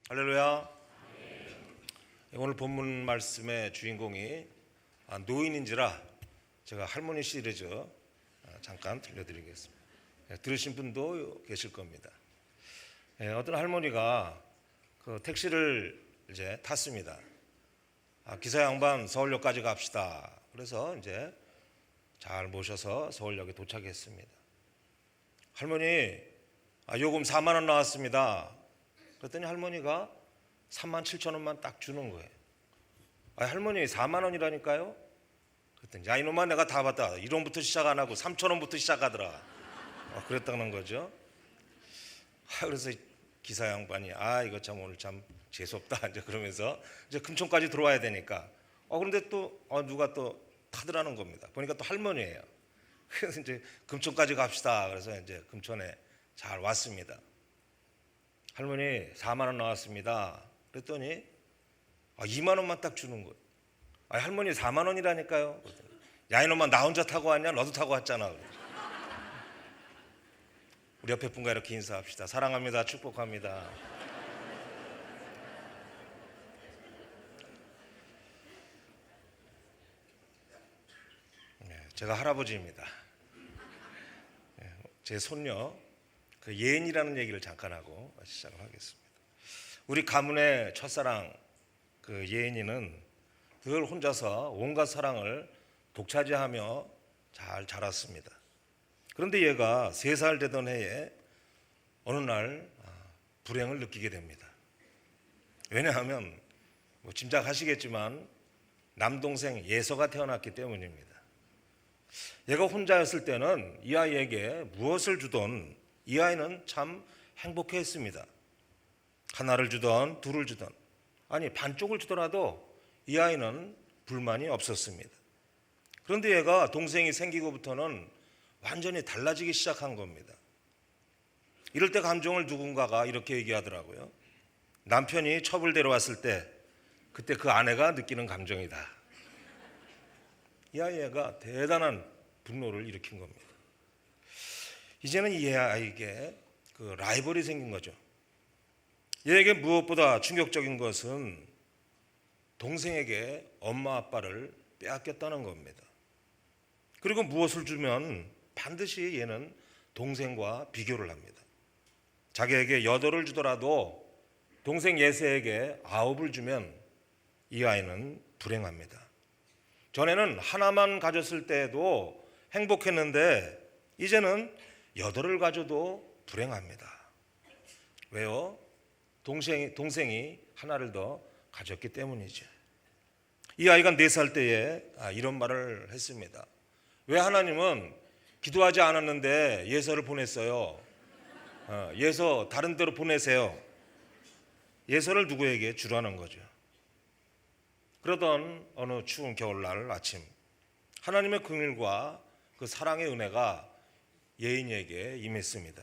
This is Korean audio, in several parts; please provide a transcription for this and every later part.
할렐루야. 오늘 본문 말씀의 주인공이 노인인지라 제가 할머니 시리즈 잠깐 들려드리겠습니다. 들으신 분도 계실 겁니다. 어떤 할머니가 그 택시를 이제 탔습니다. 기사 양반 서울역까지 갑시다. 그래서 이제 잘 모셔서 서울역에 도착했습니다. 할머니, 요금 4만 원 나왔습니다. 그랬더니 할머니가 3만 7천 원만 딱 주는 거예요. 할머니 4만 원이라니까요? 그랬더니 야 이놈아 내가 다 봤다. 1원부터 시작 안 하고 3천 원부터 시작하더라. 그랬다는 거죠. 그래서 기사 양반이 이거 참 오늘 참 재수없다 이제 그러면서 이제 금천까지 들어와야 되니까 그런데 또 누가 또 타더라는 겁니다. 보니까 또 할머니예요. 그래서 이제 금천까지 갑시다. 그래서 이제 금천에 잘 왔습니다. 할머니 4만 원 나왔습니다. 그랬더니 2만 원만 딱 주는 거예요. 할머니 4만 원이라니까요. 야 이놈아 나 혼자 타고 왔냐? 너도 타고 왔잖아. 우리 옆에 분과 이렇게 인사합시다. 사랑합니다. 축복합니다. 제가 할아버지입니다. 제 손녀 그 예은이라는 얘기를 잠깐 하고 시작을 하겠습니다. 우리 가문의 첫사랑 그 예은이는 늘 혼자서 온갖 사랑을 독차지하며 잘 자랐습니다. 그런데 얘가 3살 되던 해에 어느 날 불행을 느끼게 됩니다. 왜냐하면 짐작하시겠지만 남동생 예서가 태어났기 때문입니다. 얘가 혼자였을 때는 이 아이에게 무엇을 주던 이 아이는 참 행복해했습니다. 하나를 주던 둘을 주던 반쪽을 주더라도 이 아이는 불만이 없었습니다. 그런데 얘가 동생이 생기고부터는 완전히 달라지기 시작한 겁니다. 이럴 때 감정을 누군가가 이렇게 얘기하더라고요. 남편이 첩을 데려왔을 때 그때 그 아내가 느끼는 감정이다. 이 아이가 대단한 분노를 일으킨 겁니다. 이제는 이 아이에게 그 라이벌이 생긴 거죠. 얘에게 무엇보다 충격적인 것은 동생에게 엄마 아빠를 빼앗겼다는 겁니다. 그리고 무엇을 주면 반드시 얘는 동생과 비교를 합니다. 자기에게 8을 주더라도 동생 예세에게 9을 주면 이 아이는 불행합니다. 전에는 하나만 가졌을 때에도 행복했는데 이제는 8을 가져도 불행합니다. 왜요? 동생이 하나를 더 가졌기 때문이죠. 이 아이가 4살 때에 이런 말을 했습니다. 왜 하나님은 기도하지 않았는데 예서를 보냈어요? 예서 다른 데로 보내세요. 예서를 누구에게 주라는 거죠. 그러던 어느 추운 겨울날 아침 하나님의 긍휼과 그 사랑의 은혜가 예인이에게 임했습니다.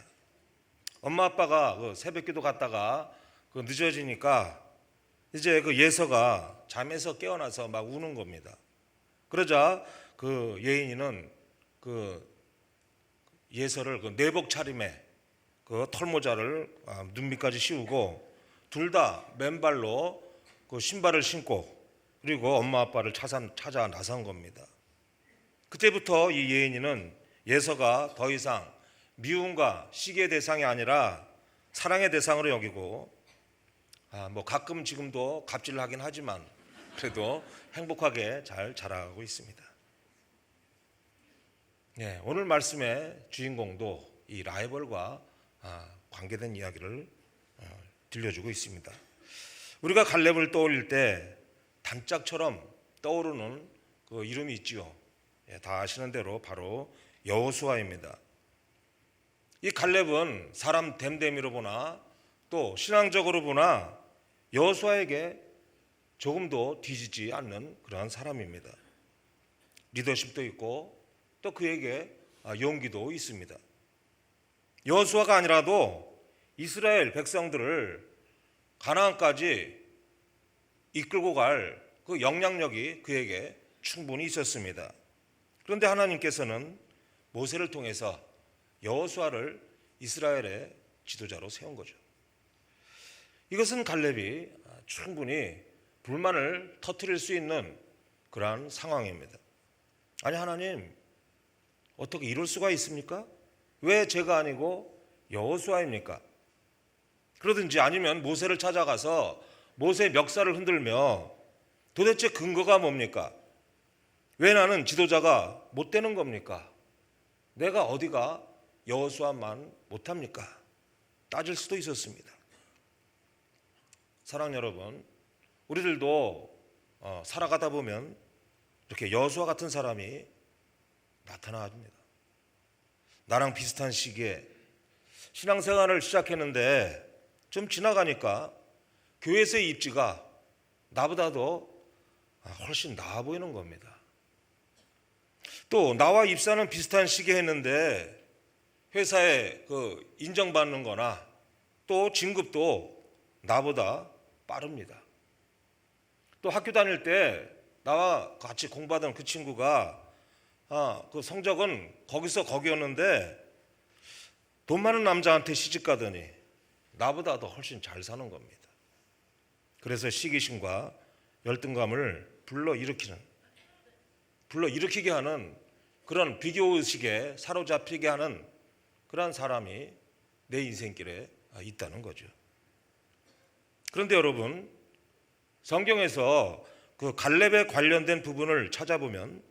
엄마 아빠가 그 새벽기도 갔다가 그 늦어지니까 이제 그 예서가 잠에서 깨어나서 막 우는 겁니다. 그러자 그 예인이는 그 예서를 그 내복 차림에 그 털모자를 눈 밑까지 씌우고 둘 다 맨발로 그 신발을 신고 그리고 엄마 아빠를 찾아 나선 겁니다. 그때부터 이 예인이는 예서가 더 이상 미움과 시기의 대상이 아니라 사랑의 대상으로 여기고 가끔 지금도 갑질하긴 하지만 그래도 행복하게 잘 자라고 있습니다. 오늘 말씀의 주인공도 이 라이벌과 관계된 이야기를 들려주고 있습니다. 우리가 갈렙을 떠올릴 때 단짝처럼 떠오르는 그 이름이 있지요. 다 아시는 대로 바로 여호수아입니다. 이 갈렙은 사람 됨됨이로 보나 또 신앙적으로 보나 여호수아에게 조금도 뒤지지 않는 그러한 사람입니다. 리더십도 있고 또 그에게 용기도 있습니다. 여호수아가 아니라도 이스라엘 백성들을 가나안까지 이끌고 갈 그 영향력이 그에게 충분히 있었습니다. 그런데 하나님께서는 모세를 통해서 여호수아를 이스라엘의 지도자로 세운 거죠. 이것은 갈렙이 충분히 불만을 터뜨릴 수 있는 그러한 상황입니다. 아니 하나님, 어떻게 이럴 수가 있습니까? 왜 제가 아니고 여호수아입니까? 그러든지 아니면 모세를 찾아가서 모세의 멱살을 흔들며 도대체 근거가 뭡니까? 왜 나는 지도자가 못 되는 겁니까? 내가 어디가 여호수아만 못합니까? 따질 수도 있었습니다. 사랑 여러분, 우리들도 살아가다 보면 이렇게 여호수아 같은 사람이 나타납니다. 나랑 비슷한 시기에 신앙생활을 시작했는데 좀 지나가니까 교회에서의 입지가 나보다도 훨씬 나아 보이는 겁니다. 또 나와 입사는 비슷한 시기에 했는데 회사에 인정받는 거나 또 진급도 나보다 빠릅니다. 또 학교 다닐 때 나와 같이 공부하던 그 친구가 그 성적은 거기서 거기였는데 돈 많은 남자한테 시집 가더니 나보다 더 훨씬 잘 사는 겁니다. 그래서 시기심과 열등감을 불러일으키게 하는 그런 비교의식에 사로잡히게 하는 그런 사람이 내 인생길에 있다는 거죠. 그런데 여러분, 성경에서 그 갈렙에 관련된 부분을 찾아보면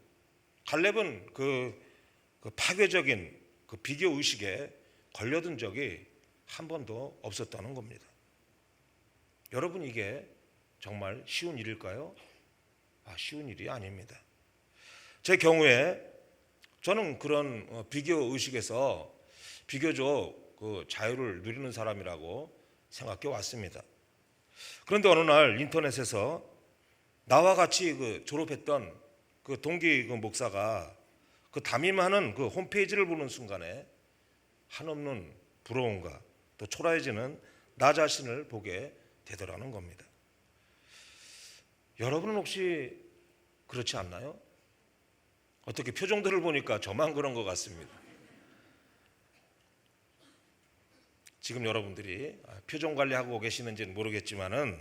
갈렙은 그 파괴적인 그 비교의식에 걸려든 적이 한 번도 없었다는 겁니다. 여러분, 이게 정말 쉬운 일일까요? 쉬운 일이 아닙니다. 제 경우에 저는 그런 비교의식에서 비교적 그 자유를 누리는 사람이라고 생각해 왔습니다. 그런데 어느 날 인터넷에서 나와 같이 졸업했던 그 동기 목사가 그 담임하는 그 홈페이지를 보는 순간에 한없는 부러움과 또 초라해지는 나 자신을 보게 되더라는 겁니다. 여러분은 혹시 그렇지 않나요? 어떻게 표정들을 보니까 저만 그런 것 같습니다. 지금 여러분들이 표정 관리하고 계시는지는 모르겠지만은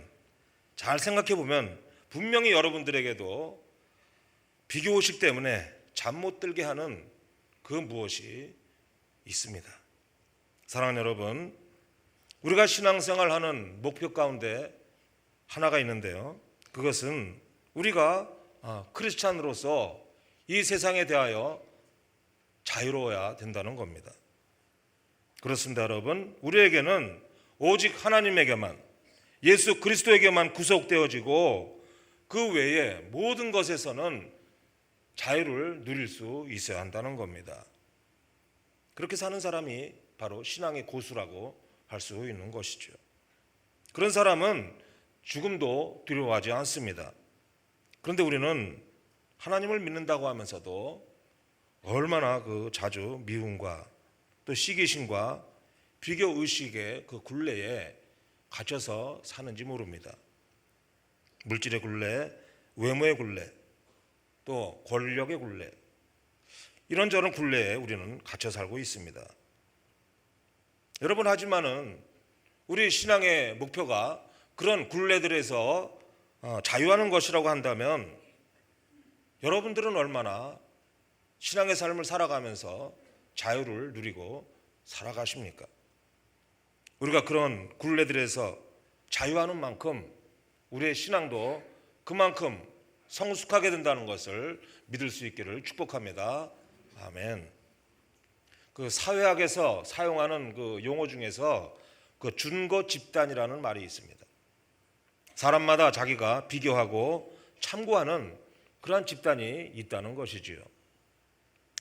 잘 생각해 보면 분명히 여러분들에게도 비교의식 때문에 잠 못 들게 하는 그 무엇이 있습니다. 사랑하는 여러분, 우리가 신앙생활하는 목표 가운데 하나가 있는데요. 그것은 우리가 크리스찬으로서 이 세상에 대하여 자유로워야 된다는 겁니다. 그렇습니다, 여러분. 우리에게는 오직 하나님에게만, 예수 그리스도에게만 구속되어지고 그 외에 모든 것에서는 자유를 누릴 수 있어야 한다는 겁니다. 그렇게 사는 사람이 바로 신앙의 고수라고 할 수 있는 것이죠. 그런 사람은 죽음도 두려워하지 않습니다. 그런데 우리는 하나님을 믿는다고 하면서도 얼마나 자주 미움과 또 시기심과 비교의식의 그 굴레에 갇혀서 사는지 모릅니다. 물질의 굴레, 외모의 굴레, 또 권력의 굴레, 이런저런 굴레에 우리는 갇혀 살고 있습니다. 여러분, 하지만은 우리 신앙의 목표가 그런 굴레들에서 자유하는 것이라고 한다면 여러분들은 얼마나 신앙의 삶을 살아가면서 자유를 누리고 살아가십니까? 우리가 그런 굴레들에서 자유하는 만큼 우리의 신앙도 그만큼 성숙하게 된다는 것을 믿을 수 있기를 축복합니다. 아멘. 그 사회학에서 사용하는 그 용어 중에서 그 준거 집단이라는 말이 있습니다. 사람마다 자기가 비교하고 참고하는 그러한 집단이 있다는 것이지요.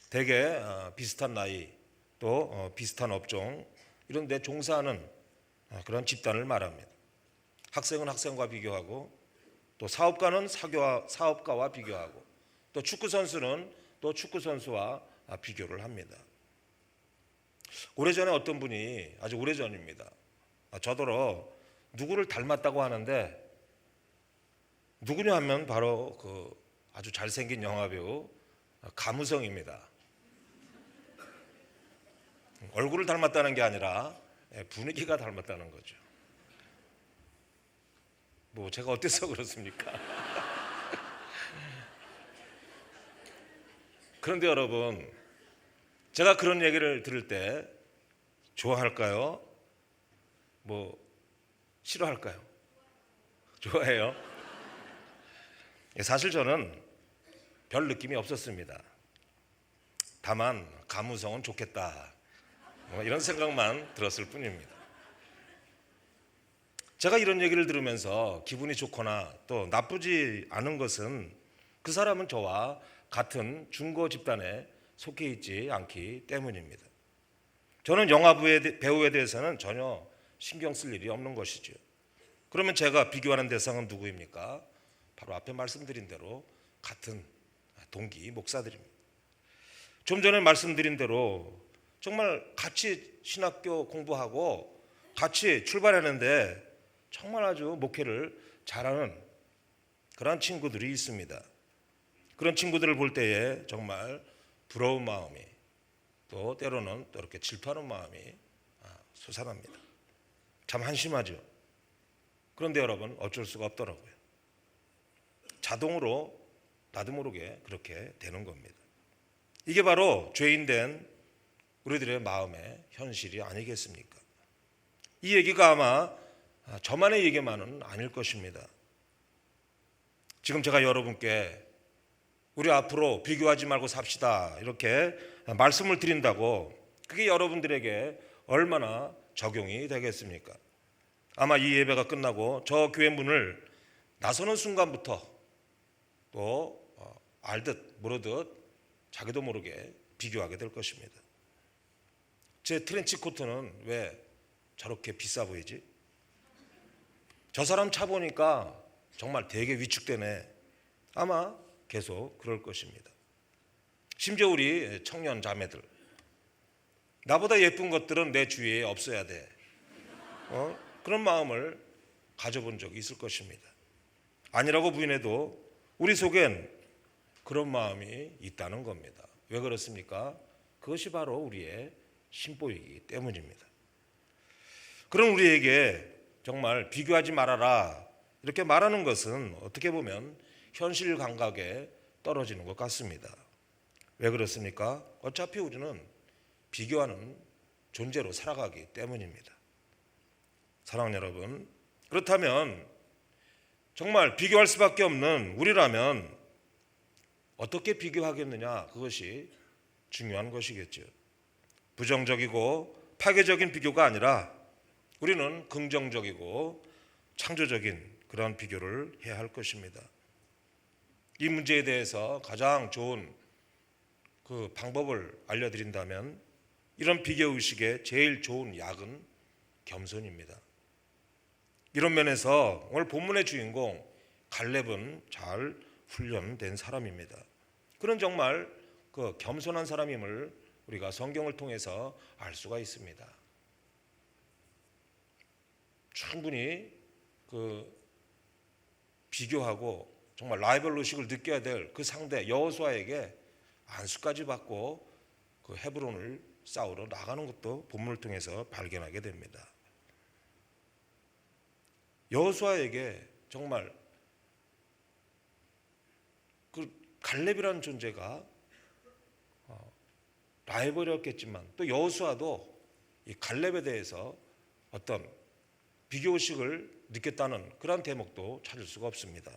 대개 비슷한 나이 또 비슷한 업종 이런 데 종사하는 그런 집단을 말합니다. 학생은 학생과 비교하고 또 사업가는 사업가와 비교하고 또 축구 선수는 또 축구 선수와 비교를 합니다. 오래전에 어떤 분이, 아주 오래전입니다, 저더러 누구를 닮았다고 하는데 누구냐 하면 바로 그 아주 잘생긴 영화배우 감우성입니다. 얼굴을 닮았다는 게 아니라 분위기가 닮았다는 거죠. 뭐 제가 어때서 그렇습니까? 그런데 여러분, 제가 그런 얘기를 들을 때 좋아할까요? 뭐 싫어할까요? 좋아해요. 사실 저는 별 느낌이 없었습니다. 다만 가무성은 좋겠다, 뭐 이런 생각만 들었을 뿐입니다. 제가 이런 얘기를 들으면서 기분이 좋거나 또 나쁘지 않은 것은 그 사람은 저와 같은 중고 집단에 속해 있지 않기 때문입니다. 저는 영화 배우에 대해서는 전혀 신경 쓸 일이 없는 것이죠. 그러면 제가 비교하는 대상은 누구입니까? 바로 앞에 말씀드린 대로 같은 동기 목사들입니다. 좀 전에 말씀드린 대로 정말 같이 신학교 공부하고 같이 출발하는데 정말 아주 목회를 잘하는 그런 친구들이 있습니다. 그런 친구들을 볼 때에 정말 부러운 마음이, 또 때로는 또 이렇게 질투하는 마음이 솟아납니다. 참 한심하죠. 그런데 여러분, 어쩔 수가 없더라고요. 자동으로 나도 모르게 그렇게 되는 겁니다. 이게 바로 죄인된 우리들의 마음의 현실이 아니겠습니까? 이 얘기가 아마 저만의 얘기만은 아닐 것입니다. 지금 제가 여러분께 우리 앞으로 비교하지 말고 삽시다 이렇게 말씀을 드린다고 그게 여러분들에게 얼마나 적용이 되겠습니까? 아마 이 예배가 끝나고 저 교회 문을 나서는 순간부터 또 알듯 모르듯 자기도 모르게 비교하게 될 것입니다. 제 트렌치 코트는 왜 저렇게 비싸 보이지? 저 사람 차 보니까 정말 되게 위축되네. 아마 계속 그럴 것입니다. 심지어 우리 청년 자매들, 나보다 예쁜 것들은 내 주위에 없어야 돼. 그런 마음을 가져본 적이 있을 것입니다. 아니라고 부인해도 우리 속엔 그런 마음이 있다는 겁니다. 왜 그렇습니까? 그것이 바로 우리의 신보이기 때문입니다. 그럼 우리에게 정말 비교하지 말아라 이렇게 말하는 것은 어떻게 보면 현실 감각에 떨어지는 것 같습니다. 왜 그렇습니까? 어차피 우리는 비교하는 존재로 살아가기 때문입니다. 사랑하는 여러분, 그렇다면 정말 비교할 수밖에 없는 우리라면 어떻게 비교하겠느냐, 그것이 중요한 것이겠죠. 부정적이고 파괴적인 비교가 아니라 우리는 긍정적이고 창조적인 그런 비교를 해야 할 것입니다. 이 문제에 대해서 가장 좋은 그 방법을 알려드린다면 이런 비교의식의 제일 좋은 약은 겸손입니다. 이런 면에서 오늘 본문의 주인공 갈렙은 잘 훈련된 사람입니다. 그런 정말 그 겸손한 사람임을 우리가 성경을 통해서 알 수가 있습니다. 충분히 그 비교하고 정말 라이벌 의식을 느껴야 될 그 상대 여호수아에게 안수까지 받고 그 헤브론을 싸우러 나가는 것도 본문을 통해서 발견하게 됩니다. 여호수아에게 정말 그 갈렙이라는 존재가 라이벌이었겠지만 또 여호수아도 이 갈렙에 대해서 어떤 비교의식을 느꼈다는 그런 대목도 찾을 수가 없습니다.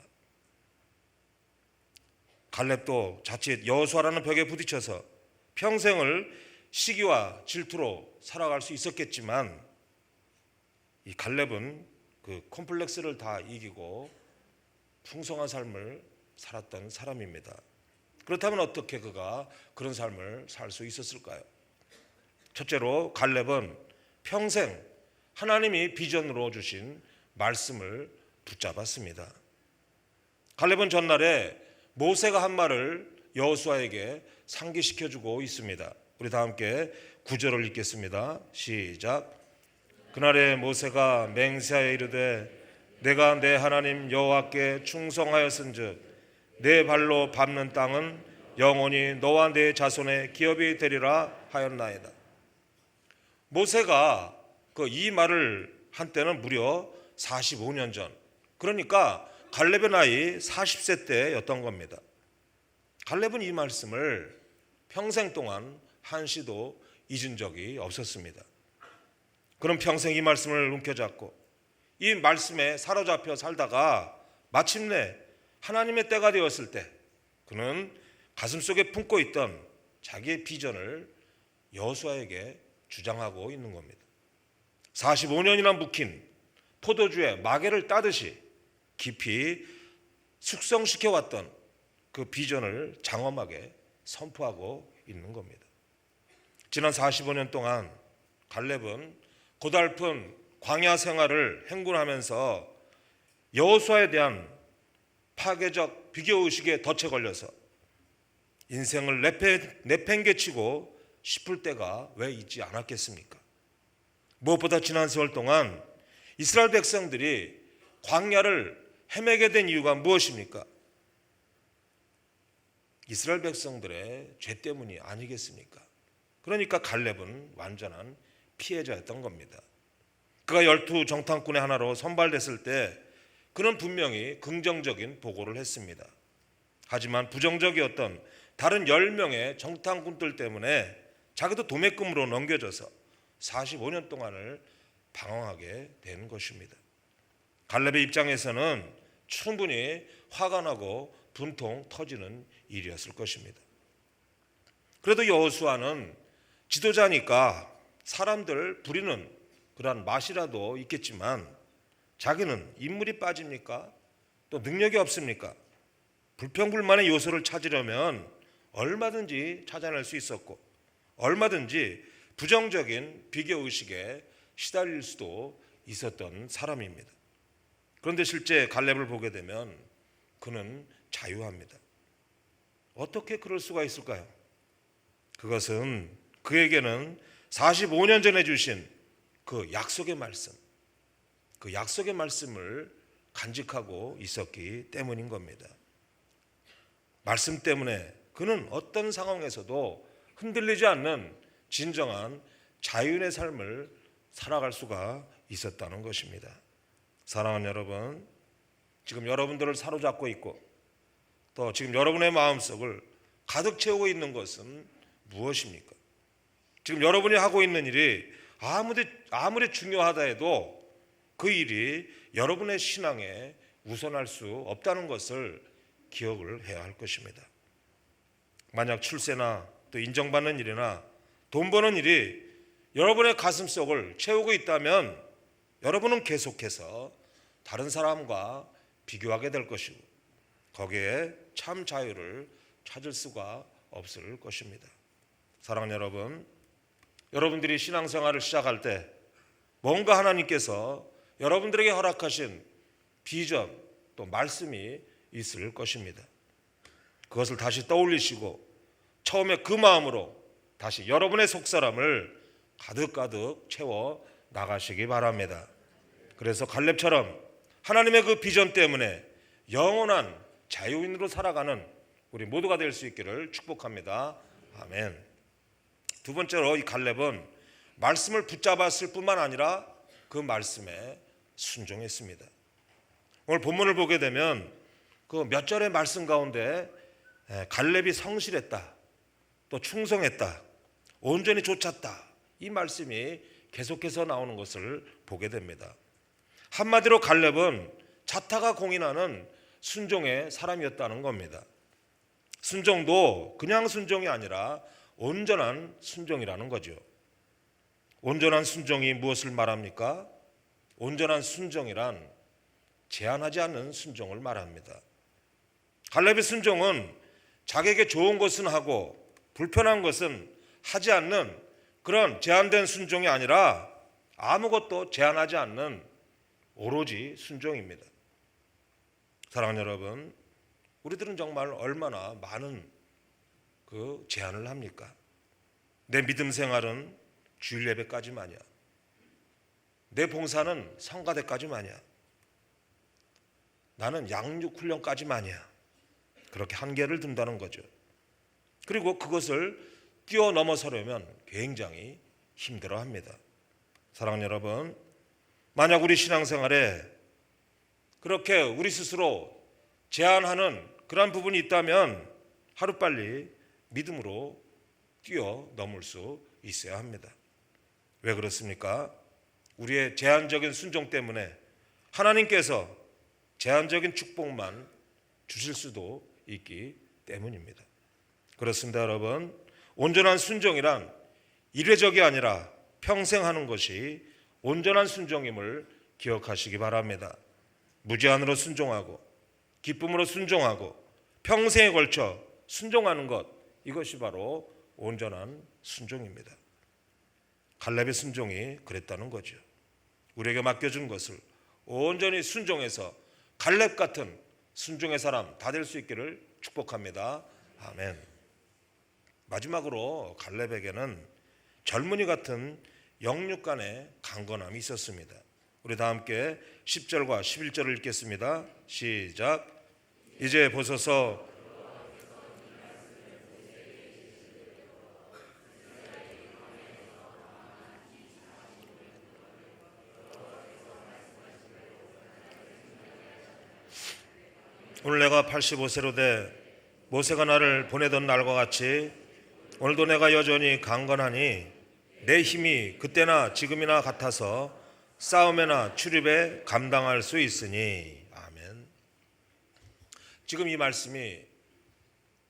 갈렙도 자칫 여호수아라는 벽에 부딪혀서 평생을 시기와 질투로 살아갈 수 있었겠지만 이 갈렙은 그 콤플렉스를 다 이기고 풍성한 삶을 살았던 사람입니다. 그렇다면 어떻게 그가 그런 삶을 살 수 있었을까요? 첫째로 갈렙은 평생 하나님이 비전으로 주신 말씀을 붙잡았습니다. 갈렙은 전날에 모세가 한 말을 여호수아에게 상기시켜주고 있습니다. 우리 다 함께 9절을 읽겠습니다. 시작. 그날에 모세가 맹세하여 이르되 내가 내 하나님 여호와께 충성하였은즉 내 발로 밟는 땅은 영원히 너와 내 자손의 기업이 되리라 하였나이다. 모세가 이 말을 한 때는 무려 45년 전, 그러니까 갈렙의 나이 40세 때였던 겁니다. 갈렙은 이 말씀을 평생 동안 한시도 잊은 적이 없었습니다. 그는 평생 이 말씀을 움켜잡고 이 말씀에 사로잡혀 살다가 마침내 하나님의 때가 되었을 때 그는 가슴속에 품고 있던 자기의 비전을 여호수아에게 주장하고 있는 겁니다. 45년이나 묵힌 포도주에 마개를 따듯이 깊이 숙성시켜왔던 그 비전을 장엄하게 선포하고 있는 겁니다. 지난 45년 동안 갈렙은 고달픈 광야 생활을 행군하면서 여호수아에 대한 파괴적 비교의식에 덫에 걸려서 인생을 내팽개치고 싶을 때가 왜 있지 않았겠습니까? 무엇보다 지난 세월 동안 이스라엘 백성들이 광야를 헤매게 된 이유가 무엇입니까? 이스라엘 백성들의 죄 때문이 아니겠습니까? 그러니까 갈렙은 완전한 피해자였던 겁니다. 그가 12 정탐꾼의 하나로 선발됐을 때 그는 분명히 긍정적인 보고를 했습니다. 하지만 부정적이었던 다른 10명의 정탐꾼들 때문에 자기도 도매금으로 넘겨져서 45년 동안을 방황하게 된 것입니다. 갈렙의 입장에서는 충분히 화가 나고 분통 터지는 일이었을 것입니다. 그래도 여호수아는 지도자니까 사람들 부리는 그러한 맛이라도 있겠지만 자기는 인물이 빠집니까? 또 능력이 없습니까? 불평불만의 요소를 찾으려면 얼마든지 찾아낼 수 있었고 얼마든지 부정적인 비교의식에 시달릴 수도 있었던 사람입니다. 그런데 실제 갈렙을 보게 되면 그는 자유합니다. 어떻게 그럴 수가 있을까요? 그것은 그에게는 45년 전에 주신 그 약속의 말씀, 그 약속의 말씀을 간직하고 있었기 때문인 겁니다. 말씀 때문에 그는 어떤 상황에서도 흔들리지 않는 진정한 자유의 삶을 살아갈 수가 있었다는 것입니다. 사랑하는 여러분, 지금 여러분들을 사로잡고 있고 또 지금 여러분의 마음속을 가득 채우고 있는 것은 무엇입니까? 지금 여러분이 하고 있는 일이 아무리 중요하다 해도 그 일이 여러분의 신앙에 우선할 수 없다는 것을 기억을 해야 할 것입니다. 만약 출세나 또 인정받는 일이나 돈 버는 일이 여러분의 가슴속을 채우고 있다면 여러분은 계속해서 다른 사람과 비교하게 될 것이고 거기에 참 자유를 찾을 수가 없을 것입니다. 사랑하는 여러분, 여러분들이 신앙생활을 시작할 때 뭔가 하나님께서 여러분들에게 허락하신 비전 또 말씀이 있을 것입니다. 그것을 다시 떠올리시고 처음에 그 마음으로 다시 여러분의 속사람을 가득가득 채워 나가시기 바랍니다. 그래서 갈렙처럼 하나님의 그 비전 때문에 영원한 자유인으로 살아가는 우리 모두가 될 수 있기를 축복합니다. 아멘. 두 번째로 이 갈렙은 말씀을 붙잡았을 뿐만 아니라 그 말씀에 순종했습니다. 오늘 본문을 보게 되면 그 몇 절의 말씀 가운데 갈렙이 성실했다, 또 충성했다, 온전히 좇았다, 이 말씀이 계속해서 나오는 것을 보게 됩니다. 한마디로 갈렙은 자타가 공인하는 순종의 사람이었다는 겁니다. 순종도 그냥 순종이 아니라 온전한 순종이라는 거죠. 온전한 순종이 무엇을 말합니까? 온전한 순종이란 제한하지 않는 순종을 말합니다. 갈렙의 순종은 자기에게 좋은 것은 하고 불편한 것은 하지 않는 그런 제한된 순종이 아니라 아무것도 제한하지 않는 오로지 순종입니다. 사랑하는 여러분, 우리들은 정말 얼마나 많은 그 제한을 합니까? 내 믿음 생활은 주일 예배까지만이야. 내 봉사는 성가대까지만이야. 나는 양육 훈련까지만이야. 그렇게 한계를 둔다는 거죠. 그리고 그것을 뛰어넘어서려면 굉장히 힘들어합니다. 사랑하는 여러분, 만약 우리 신앙생활에 그렇게 우리 스스로 제한하는 그런 부분이 있다면 하루빨리 믿음으로 뛰어넘을 수 있어야 합니다. 왜 그렇습니까? 우리의 제한적인 순종 때문에 하나님께서 제한적인 축복만 주실 수도 있기 때문입니다. 그렇습니다, 여러분. 온전한 순종이란 일회적이 아니라 평생 하는 것이 온전한 순종임을 기억하시기 바랍니다. 무제한으로 순종하고 기쁨으로 순종하고 평생에 걸쳐 순종하는 것, 이것이 바로 온전한 순종입니다. 갈렙의 순종이 그랬다는 거죠. 우리에게 맡겨준 것을 온전히 순종해서 갈렙 같은 순종의 사람 다 될 수 있기를 축복합니다. 아멘. 마지막으로 갈렙에게는 젊은이 같은 영육 간의 강건함이 있었습니다. 우리 다 함께 10절과 11절을 읽겠습니다. 시작. 이제 보소서 오늘 내가 85세로 돼 모세가 나를 보내던 날과 같이 오늘도 내가 여전히 강건하니 내 힘이 그때나 지금이나 같아서 싸움에나 출입에 감당할 수 있으니. 아멘. 지금 이 말씀이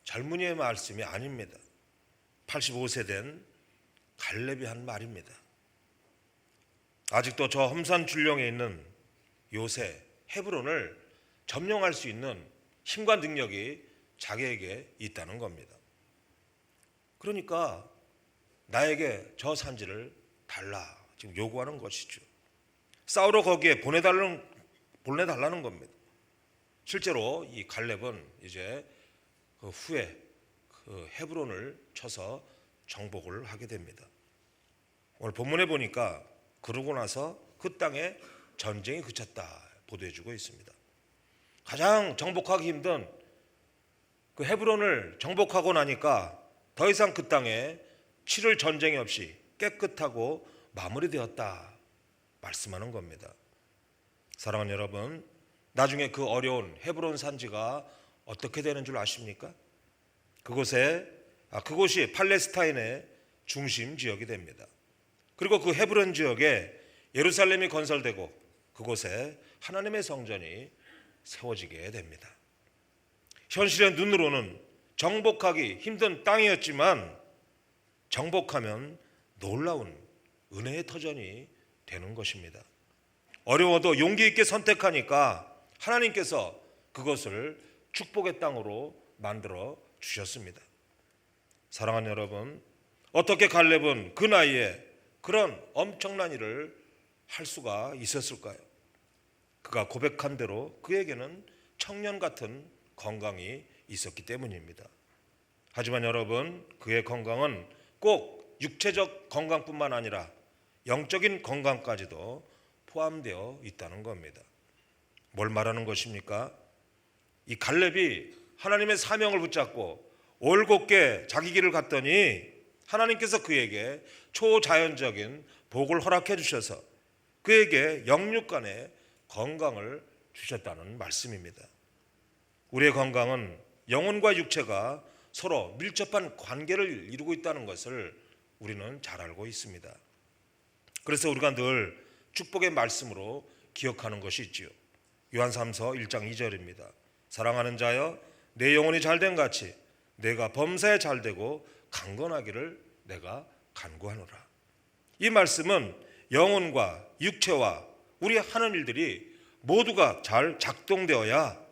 젊은이의 말씀이 아닙니다. 85세 된 갈렙이 한 말입니다. 아직도 저 험산 줄령에 있는 요새 헤브론을 점령할 수 있는 힘과 능력이 자기에게 있다는 겁니다. 그러니까 나에게 저 산지를 달라 지금 요구하는 것이죠. 싸우러 거기에 보내달라는 겁니다. 실제로 이 갈렙은 이제 그 후에 그 헤브론을 쳐서 정복을 하게 됩니다. 오늘 본문에 보니까 그러고 나서 그 땅에 전쟁이 그쳤다 보도해주고 있습니다. 가장 정복하기 힘든 그 헤브론을 정복하고 나니까 더 이상 그 땅에 치를 전쟁이 없이 깨끗하고 마무리되었다 말씀하는 겁니다. 사랑하는 여러분, 나중에 그 어려운 헤브론 산지가 어떻게 되는 줄 아십니까? 그곳이 팔레스타인의 중심 지역이 됩니다. 그리고 그 헤브론 지역에 예루살렘이 건설되고 그곳에 하나님의 성전이 세워지게 됩니다. 현실의 눈으로는 정복하기 힘든 땅이었지만 정복하면 놀라운 은혜의 터전이 되는 것입니다. 어려워도 용기 있게 선택하니까 하나님께서 그것을 축복의 땅으로 만들어 주셨습니다. 사랑하는 여러분, 어떻게 갈렙은 그 나이에 그런 엄청난 일을 할 수가 있었을까요? 그가 고백한 대로 그에게는 청년 같은 건강이 있었기 때문입니다. 하지만 여러분, 그의 건강은 꼭 육체적 건강뿐만 아니라 영적인 건강까지도 포함되어 있다는 겁니다. 뭘 말하는 것입니까? 이 갈렙이 하나님의 사명을 붙잡고 올곧게 자기 길을 갔더니 하나님께서 그에게 초자연적인 복을 허락해 주셔서 그에게 영육 간의 건강을 주셨다는 말씀입니다. 우리의 건강은 영혼과 육체가 서로 밀접한 관계를 이루고 있다는 것을 우리는 잘 알고 있습니다. 그래서 우리가 늘 축복의 말씀으로 기억하는 것이 있지요. 요한삼서 1장 2절입니다. 사랑하는 자여, 내 영혼이 잘된 같이 내가 범사에 잘되고 강건하기를 내가 간구하노라. 이 말씀은 영혼과 육체와 우리 하는 일들이 모두가 잘 작동되어야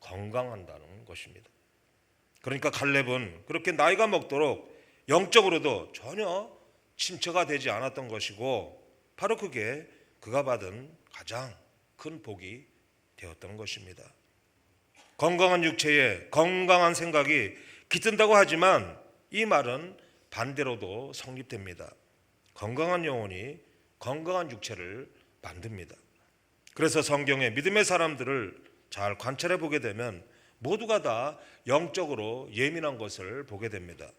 건강한다는 것입니다. 그러니까 갈렙은 그렇게 나이가 먹도록 영적으로도 전혀 침체가 되지 않았던 것이고 바로 그게 그가 받은 가장 큰 복이 되었던 것입니다. 건강한 육체에 건강한 생각이 깃든다고 하지만 이 말은 반대로도 성립됩니다. 건강한 영혼이 건강한 육체를 만듭니다. 그래서 성경의 믿음의 사람들을 잘 관찰해 보게 되면 모두가 다 영적으로 예민한 것을 보게 됩니다.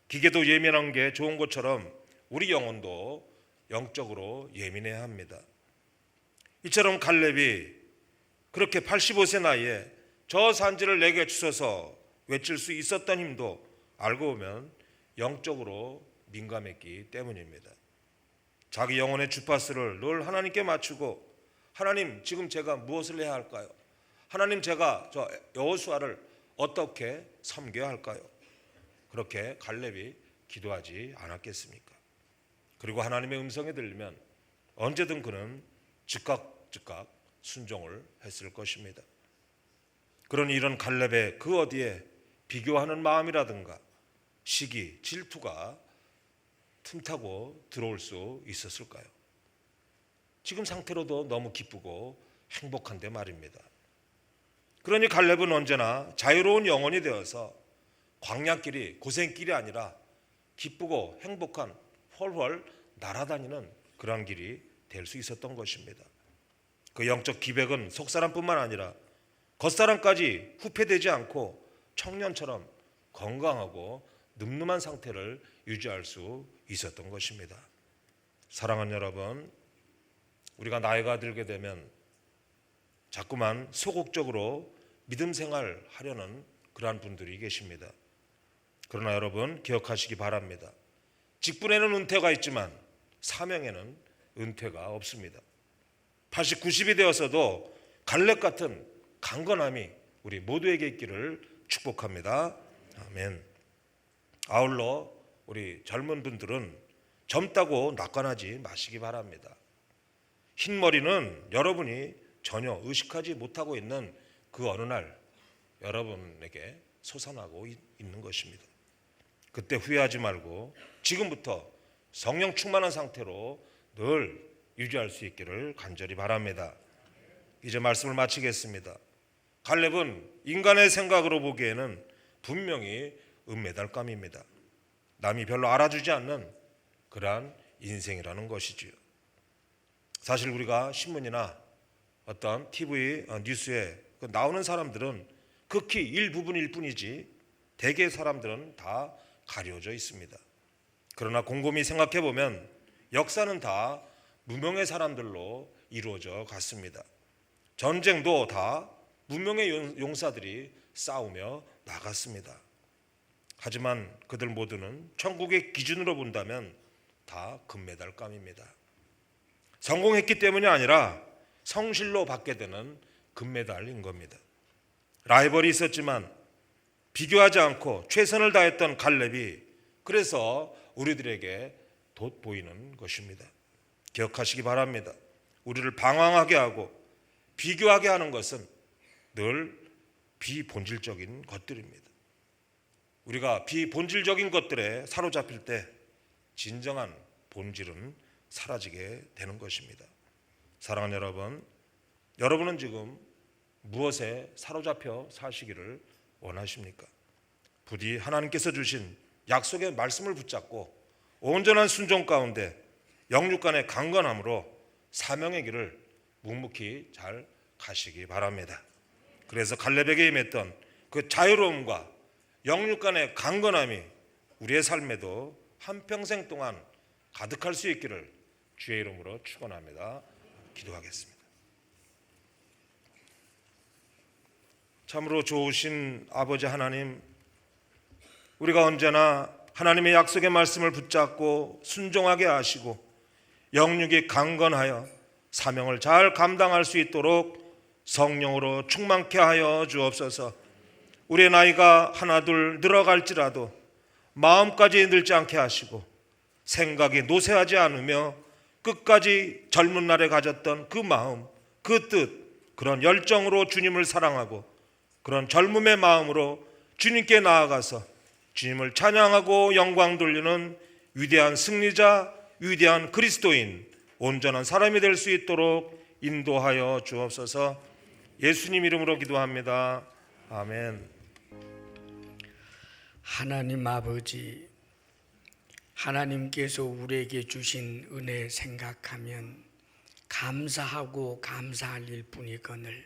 기계도 예민한 게 좋은 것처럼 우리 영혼도 영적으로 예민해야 합니다. 이처럼 갈렙이 그렇게 85세 나이에 저 산지를 내게 주소서 외칠 수 있었던 힘도 알고 보면 영적으로 민감했기 때문입니다. 자기 영혼의 주파수를 늘 하나님께 맞추고, 하나님 지금 제가 무엇을 해야 할까요? 하나님 제가 저 여호수아를 어떻게 섬겨야 할까요? 그렇게 갈렙이 기도하지 않았겠습니까? 그리고 하나님의 음성이 들리면 언제든 그는 즉각 순종을 했을 것입니다. 그러니 이런 갈렙의 그 어디에 비교하는 마음이라든가 시기, 질투가 틈타고 들어올 수 있었을까요? 지금 상태로도 너무 기쁘고 행복한데 말입니다. 그러니 갈렙은 언제나 자유로운 영혼이 되어서 광야길이 고생길이 아니라 기쁘고 행복한 훨훨 날아다니는 그런 길이 될 수 있었던 것입니다. 그 영적 기백은 속사람뿐만 아니라 겉사람까지 후패되지 않고 청년처럼 건강하고 늠름한 상태를 유지할 수 있었던 것입니다. 사랑하는 여러분, 우리가 나이가 들게 되면 자꾸만 소극적으로 믿음 생활 하려는 그러한 분들이 계십니다. 그러나 여러분 기억하시기 바랍니다. 직분에는 은퇴가 있지만 사명에는 은퇴가 없습니다. 80, 90이 되어서도 갈렙 같은 강건함이 우리 모두에게 있기를 축복합니다. 아멘. 아울러 우리 젊은 분들은 젊다고 낙관하지 마시기 바랍니다. 흰머리는 여러분이 전혀 의식하지 못하고 있는 그 어느 날 여러분에게 솟아나고 있는 것입니다. 그때 후회하지 말고 지금부터 성령 충만한 상태로 늘 유지할 수 있기를 간절히 바랍니다. 이제 말씀을 마치겠습니다. 갈렙은 인간의 생각으로 보기에는 분명히 은메달감입니다. 남이 별로 알아주지 않는 그러한 인생이라는 것이지요. 사실 우리가 신문이나 어떤 TV 뉴스에 나오는 사람들은 극히 일부분일 뿐이지 대개 사람들은 다 가려져 있습니다. 그러나 곰곰이 생각해 보면 역사는 다 무명의 사람들로 이루어져 갔습니다. 전쟁도 다 무명의 용사들이 싸우며 나갔습니다. 하지만 그들 모두는 천국의 기준으로 본다면 다 금메달감입니다. 성공했기 때문이 아니라 성실로 받게 되는 금메달인 겁니다. 라이벌이 있었지만 비교하지 않고 최선을 다했던 갈렙이 그래서 우리들에게 돋보이는 것입니다. 기억하시기 바랍니다. 우리를 방황하게 하고 비교하게 하는 것은 늘 비본질적인 것들입니다. 우리가 비본질적인 것들에 사로잡힐 때 진정한 본질은 사라지게 되는 것입니다. 사랑하는 여러분, 여러분은 지금 무엇에 사로잡혀 사시기를 원하십니까? 부디 하나님께서 주신 약속의 말씀을 붙잡고 온전한 순종 가운데 영육간의 강건함으로 사명의 길을 묵묵히 잘 가시기 바랍니다. 그래서 갈렙에게 임했던 그 자유로움과 영육간의 강건함이 우리의 삶에도 한평생 동안 가득할 수 있기를 주의 이름으로 축원합니다. 기도하겠습니다. 참으로 좋으신 아버지 하나님, 우리가 언제나 하나님의 약속의 말씀을 붙잡고 순종하게 하시고 영육이 강건하여 사명을 잘 감당할 수 있도록 성령으로 충만케 하여 주옵소서. 우리의 나이가 하나둘 늘어갈지라도 마음까지 늙지 않게 하시고 생각이 노쇠하지 않으며 끝까지 젊은 날에 가졌던 그 마음, 그 뜻, 그런 열정으로 주님을 사랑하고 그런 젊음의 마음으로 주님께 나아가서 주님을 찬양하고 영광 돌리는 위대한 승리자, 위대한 그리스도인, 온전한 사람이 될 수 있도록 인도하여 주옵소서. 예수님 이름으로 기도합니다. 아멘. 하나님 아버지, 하나님께서 우리에게 주신 은혜 생각하면 감사하고 감사할 일뿐이거늘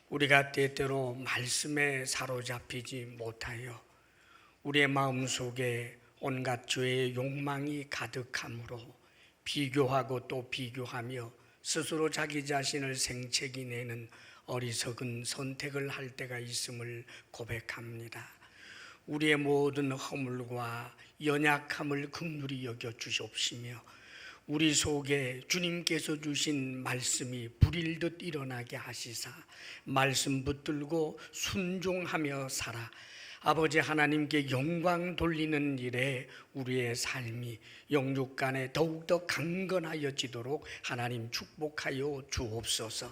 우리가 때때로 말씀에 사로잡히지 못하여 우리의 마음속에 온갖 죄의 욕망이 가득하므로 비교하고 또 비교하며 스스로 자기 자신을 생채기 내는 어리석은 선택을 할 때가 있음을 고백합니다. 우리의 모든 허물과 연약함을 긍휼히 여겨 주시옵시며 우리 속에 주님께서 주신 말씀이 불일 듯 일어나게 하시사 말씀 붙들고 순종하며 살아 아버지 하나님께 영광 돌리는 일에 우리의 삶이 영육 간에 더욱더 강건하여지도록 하나님 축복하여 주옵소서.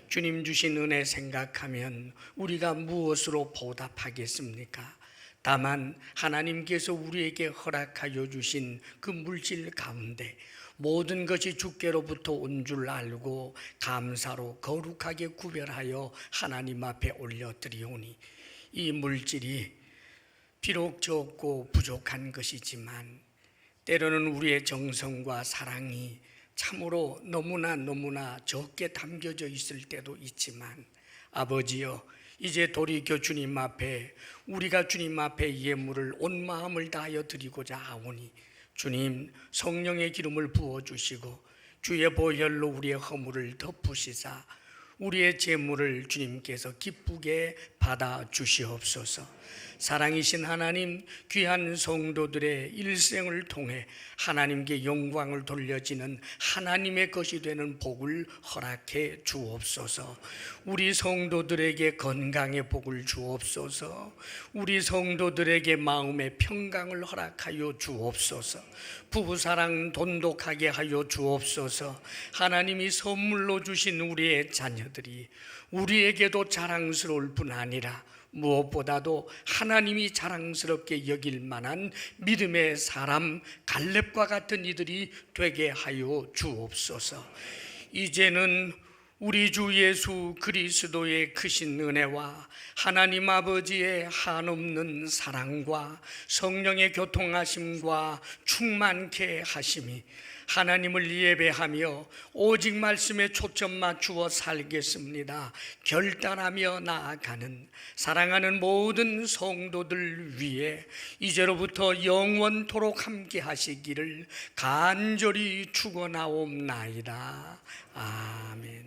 주님 주신 은혜 생각하면 우리가 무엇으로 보답하겠습니까? 다만 하나님께서 우리에게 허락하여 주신 그 물질 가운데 모든 것이 주께로부터 온 줄 알고 감사로 거룩하게 구별하여 하나님 앞에 올려드리오니 이 물질이 비록 적고 부족한 것이지만 때로는 우리의 정성과 사랑이 참으로 너무나 적게 담겨져 있을 때도 있지만 아버지여 이제 돌이켜 주님 앞에 우리가 주님 앞에 예물을 온 마음을 다하여 드리고자 하오니 주님 성령의 기름을 부어주시고 주의 보혈로 우리의 허물을 덮으시사 우리의 재물을 주님께서 기쁘게 받아 주시옵소서. 사랑이신 하나님, 귀한 성도들의 일생을 통해 하나님께 영광을 돌려지는 하나님의 것이 되는 복을 허락해 주옵소서. 우리 성도들에게 건강의 복을 주옵소서. 우리 성도들에게 마음의 평강을 허락하여 주옵소서. 부부사랑 돈독하게 하여 주옵소서. 하나님이 선물로 주신 우리의 자녀들이 우리에게도 자랑스러울 뿐 아니라 무엇보다도 하나님이 자랑스럽게 여길 만한 믿음의 사람 갈렙과 같은 이들이 되게 하여 주옵소서. 이제는 우리 주 예수 그리스도의 크신 은혜와 하나님 아버지의 한없는 사랑과 성령의 교통하심과 충만케 하심이 하나님을 예배하며 오직 말씀에 초점 맞추어 살겠습니다. 결단하며 나아가는 사랑하는 모든 성도들 위해 이제로부터 영원토록 함께 하시기를 간절히 축원하옵나이다. 아멘.